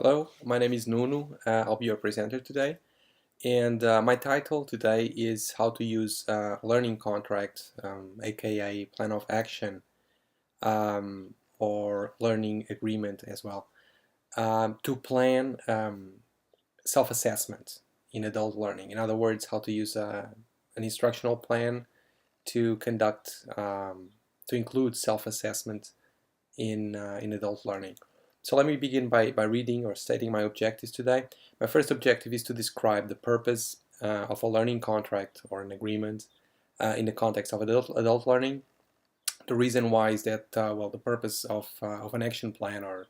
Hello, my name is Nunu. I'll be your presenter today. And my title today is how to use learning contract, aka plan of action, or learning agreement as well, to plan self-assessment in adult learning. In other words, how to use an instructional plan to conduct, to include self-assessment in adult learning. So let me begin by reading or stating my objectives today. My first objective is to describe the purpose of a learning contract or an agreement in the context of adult learning. The reason why is that, well, the purpose of an action plan or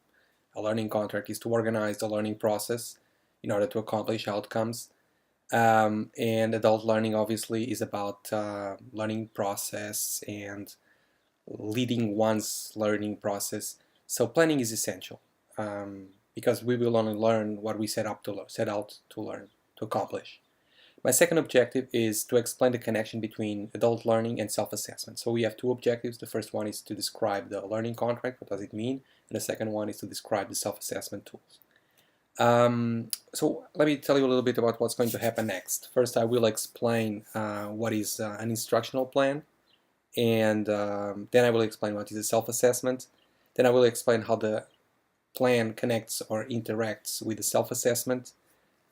a learning contract is to organize the learning process in order to accomplish outcomes. And adult learning obviously is about learning process and leading one's learning process. So planning is essential because we will only learn what we set out to learn, to accomplish. My second objective is to explain the connection between adult learning and self-assessment. So we have two objectives. The first one is to describe the learning contract, what does it mean? And the second one is to describe the self-assessment tools. So let me tell you a little bit about what's going to happen next. First, I will explain what is an instructional plan, and then I will explain what is a self-assessment. Then I will explain how the plan connects or interacts with the self-assessment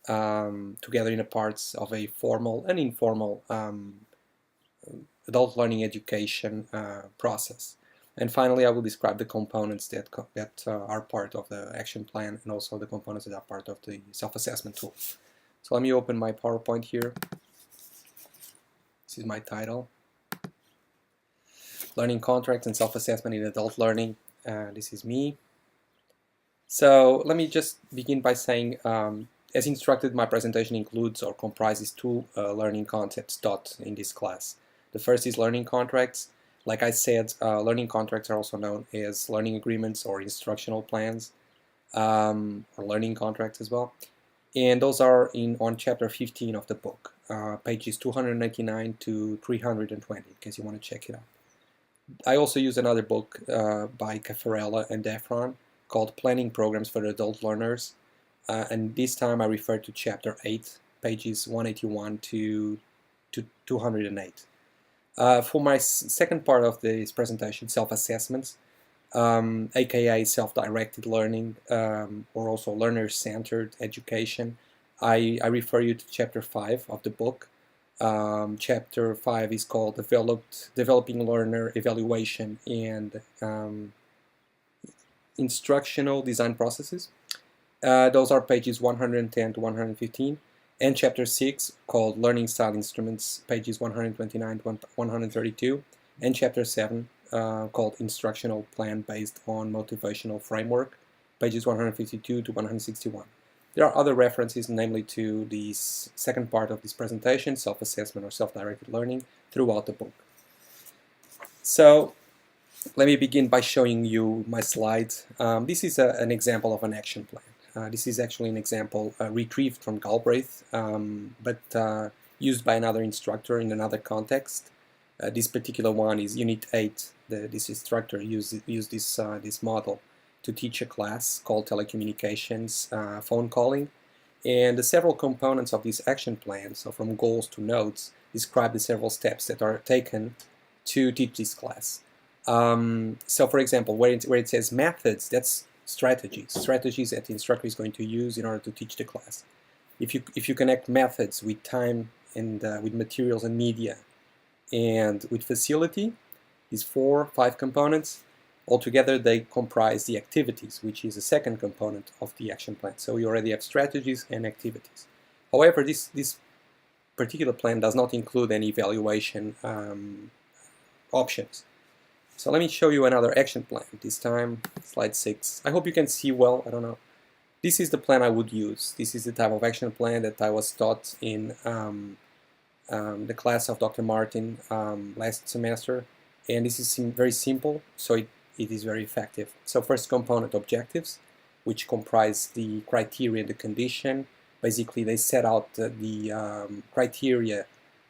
together in the parts of a formal and informal adult learning education process. And finally, I will describe the components that are part of the action plan and also the components that are part of the self-assessment tool. So let me open my PowerPoint here. This is my title. Learning contracts and self-assessment in adult learning. This is me. So let me just begin by saying, as instructed, my presentation includes or comprises two learning concepts taught in this class. The first is learning contracts. Like I said, learning contracts are also known as learning agreements or instructional plans, or learning contracts as well. And those are on chapter 15 of the book, pages 299 to 320, in case you want to check it out. I also use another book by Caffarella and Defron called Planning Programs for Adult Learners, and this time I refer to chapter 8, pages 181 to 208. For my second part of this presentation, self-assessments, aka self-directed learning, or also learner-centered education, I refer you to chapter 5 of the book. Chapter 5 is called Developing Learner Evaluation and Instructional Design Processes. Those are pages 110 to 115. And chapter 6 called Learning Style Instruments, pages 129 to 132. And chapter 7 called Instructional Plan Based on Motivational Framework, pages 152 to 161. There are other references, namely to the second part of this presentation, self-assessment or self-directed learning, throughout the book. So let me begin by showing you my slide. This is an example of an action plan. This is actually an example retrieved from Galbraith, but used by another instructor in another context. This particular one is Unit 8. This instructor used this model to teach a class called Telecommunications Phone Calling. And the several components of this action plan, so from goals to notes, describe the several steps that are taken to teach this class. So for example, where it says methods, that's strategies that the instructor is going to use in order to teach the class. If you connect methods with time and with materials and media and with facility, these 4-5 components, altogether they comprise the activities, which is the second component of the action plan. So we already have strategies and activities. However, this particular plan does not include any evaluation options. So let me show you another action plan, this time slide 6. I hope you can see well, I don't know. This is the plan I would use. This is the type of action plan that I was taught in the class of Dr. Martin last semester. And this is very simple, so it is very effective. So first component, objectives, which comprise the criteria and the condition. Basically, they set out the criteria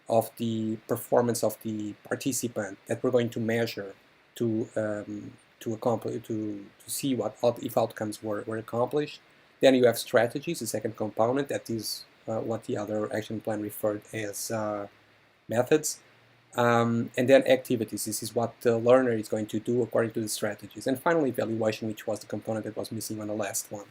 of the performance of the participant that we're going to measure to see if outcomes were accomplished. Then you have strategies, the second component, that is what the other action plan referred as methods. And then activities, this is what the learner is going to do according to the strategies. And finally, evaluation, which was the component that was missing on the last one.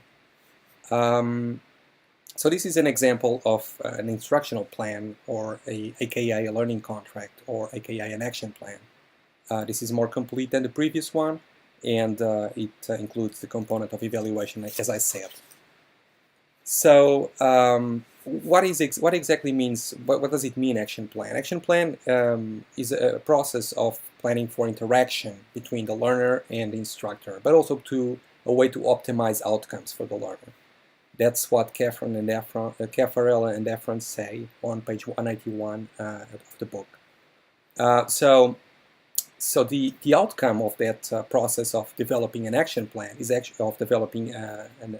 So this is an example of an instructional plan, or aka a learning contract, or aka an action plan. This is more complete than the previous one, and it includes the component of evaluation, as I said. So what exactly means, what does it mean, action plan? Action plan is a process of planning for interaction between the learner and the instructor, but also a way to optimize outcomes for the learner. That's what Caffarel and Efron say on page 191 of the book. So the outcome of that process of developing an action plan is actually of developing an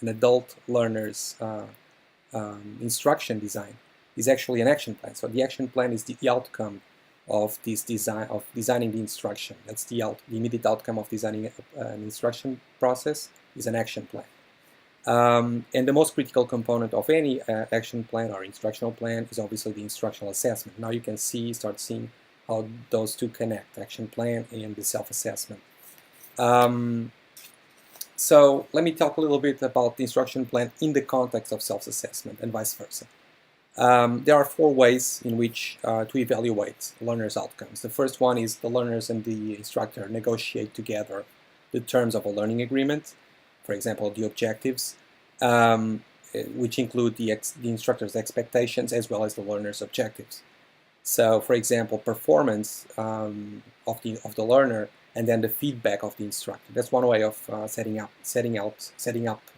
adult learner's instruction design is actually an action plan. So the action plan is the outcome of this designing the instruction. That's the immediate outcome of designing an instruction process is an action plan. And the most critical component of any action plan or instructional plan is obviously the instructional assessment. Now you can start seeing how those two connect, action plan and the self-assessment. So let me talk a little bit about the instruction plan in the context of self-assessment and vice versa. There are 4 ways in which to evaluate learners' outcomes. The first one is the learners and the instructor negotiate together the terms of a learning agreement. For example, the objectives, which include the instructor's expectations as well as the learner's objectives. So, for example, performance of the learner, and then the feedback of the instructor. That's one way of setting up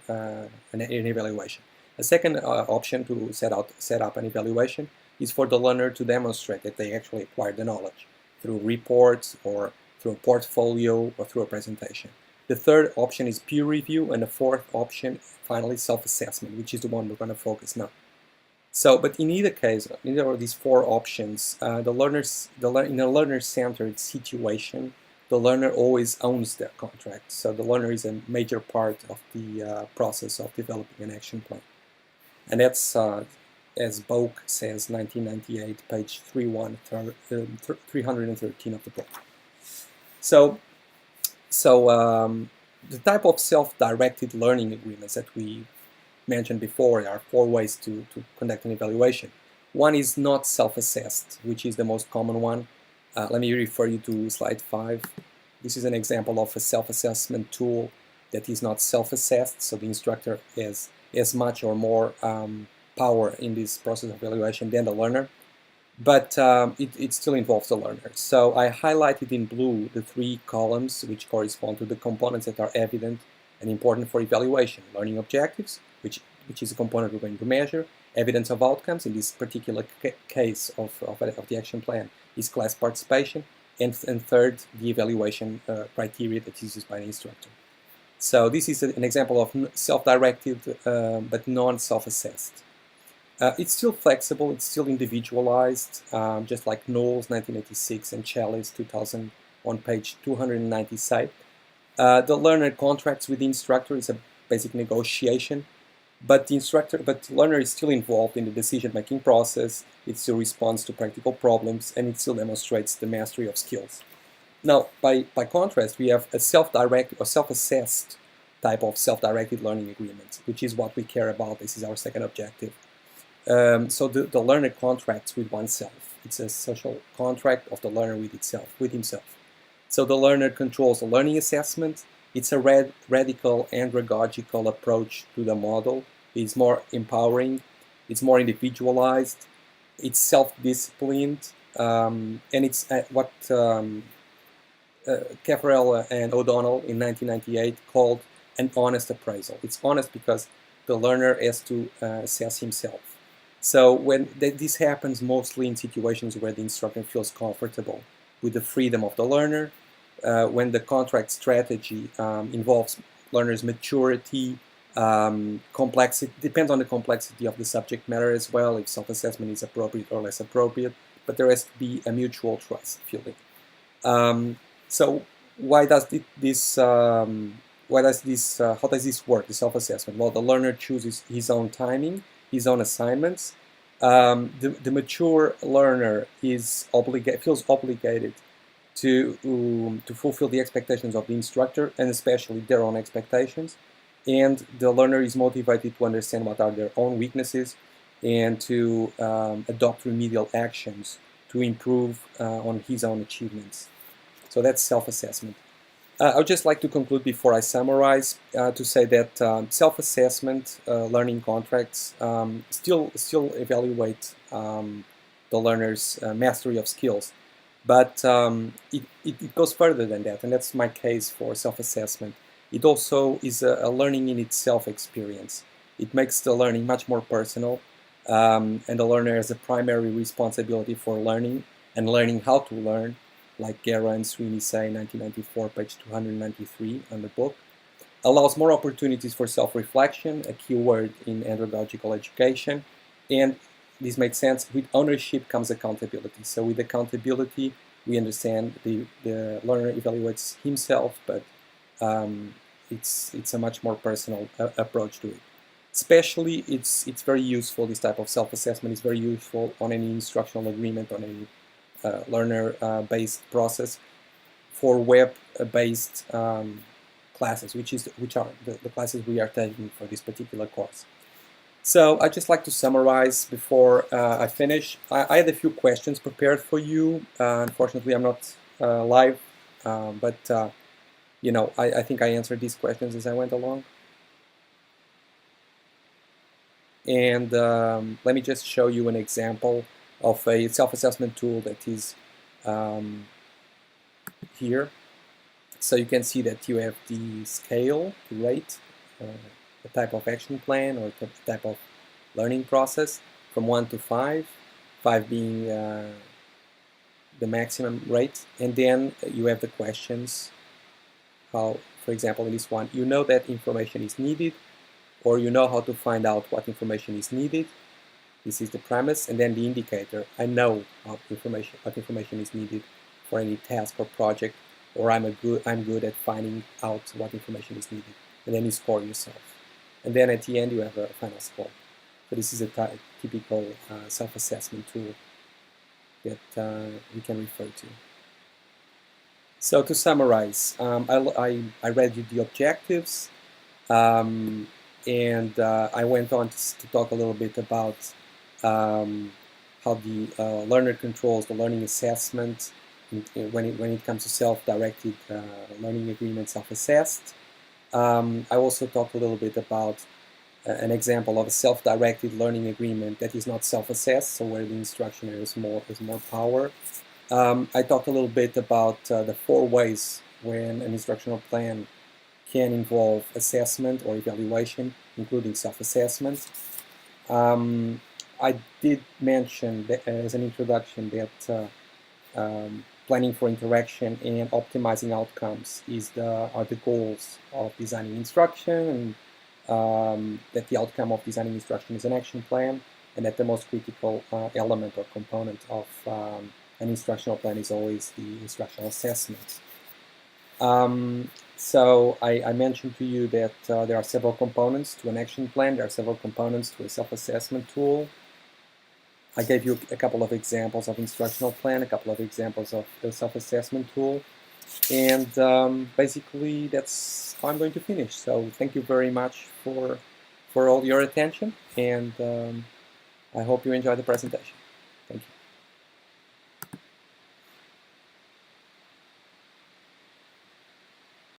an evaluation. A second option to set up an evaluation is for the learner to demonstrate that they actually acquired the knowledge through reports or through a portfolio or through a presentation. The third option is peer review, and the fourth option, finally, self-assessment, which is the one we're going to focus now. So, but in either case, in either of these 4 options, in a learner-centered situation, the learner always owns their contract. So the learner is a major part of the process of developing an action plan. And that's, as Boak says, 1998, page 313 of the book. So the type of self-directed learning agreements that we mentioned before, there are 4 ways to conduct an evaluation. One is not self-assessed, which is the most common one. Let me refer you to slide 5. This is an example of a self-assessment tool that is not self-assessed, so the instructor has as much or more power in this process of evaluation than the learner, but it still involves the learner. So I highlighted in blue the 3 columns which correspond to the components that are evident and important for evaluation. Learning objectives, which is a component we're going to measure. Evidence of outcomes, in this particular case of the action plan, is class participation. And third, the evaluation criteria that is used by the instructor. So this is an example of self-directed but non-self-assessed. It's still flexible, it's still individualized, just like Knowles 1986 and Chalice 2000 on page 290 say. The learner contracts with the instructor is a basic negotiation, but the learner is still involved in the decision-making process. It still responds to practical problems, and it still demonstrates the mastery of skills. Now, by contrast, we have a self-directed or self-assessed type of self-directed learning agreement, which is what we care about. This is our second objective. So the learner contracts with oneself. It's a social contract of the learner with himself. So the learner controls the learning assessment. It's a radical andragogical approach to the model. It's more empowering. It's more individualized. It's self-disciplined, and it's what Caffarel and O'Donnell in 1998 called an honest appraisal. It's honest because the learner has to assess himself. So when this happens mostly in situations where the instructor feels comfortable with the freedom of the learner, when the contract strategy involves learner's maturity, complexity, depends on the complexity of the subject matter as well, if self-assessment is appropriate or less appropriate, but there has to be a mutual trust feeling. So why does this how does this work, the self-assessment? Well, the learner chooses his own timing, his own assignments. The mature learner feels obligated to fulfill the expectations of the instructor, and especially their own expectations. And the learner is motivated to understand what are their own weaknesses and to adopt remedial actions to improve on his own achievements. So that's self-assessment. I would just like to conclude before I summarize to say that self-assessment learning contracts still evaluate the learner's mastery of skills, but it goes further than that, and that's my case for self-assessment. It also is a learning in itself experience. It makes the learning much more personal, and the learner has a primary responsibility for learning and learning how to learn, like Guerra and Sweeney say in 1994, page 293 on the book. Allows more opportunities for self-reflection, a key word in andragogical education, and this makes sense. With ownership comes accountability. So with accountability, we understand the learner evaluates himself, but it's a much more personal approach to it. Especially, it's very useful. This type of self-assessment is very useful on any instructional agreement, on any learner-based process for web-based classes, which are the classes we are taking for this particular course. So I'd just like to summarize before I finish. I had a few questions prepared for you. Unfortunately, I'm not live, but you know, I think I answered these questions as I went along. And let me just show you an example of a self-assessment tool that is here. So you can see that you have the scale, the rate, a type of action plan or a type of learning process from 1 to 5, 5 being the maximum rate. And then you have the questions, how, for example, in this one, you know that information is needed, or you know how to find out what information is needed. This is the premise, and then the indicator. I know what information is needed for any task or project, or I'm good at finding out what information is needed. And then you score yourself. And then at the end you have a final score. So this is a typical self-assessment tool that we can refer to. So to summarize, I read you the objectives, and I went on to talk a little bit about how the learner controls the learning assessment when it comes to self-directed learning agreement self-assessed. I also talked a little bit about an example of a self-directed learning agreement that is not self-assessed, so where the instructioner has more power. I talked a little bit about the 4 ways when an instructional plan can involve assessment or evaluation, including self-assessment. I did mention that, as an introduction, that planning for interaction and optimizing outcomes are the goals of designing instruction, and that the outcome of designing instruction is an action plan, and that the most critical element or component of an instructional plan is always the instructional assessment. So I mentioned to you that there are several components to an action plan, there are several components to a self-assessment tool. I gave you a couple of examples of instructional plan, a couple of examples of the self-assessment tool, and basically that's how I'm going to finish. So thank you very much for all your attention, and I hope you enjoy the presentation.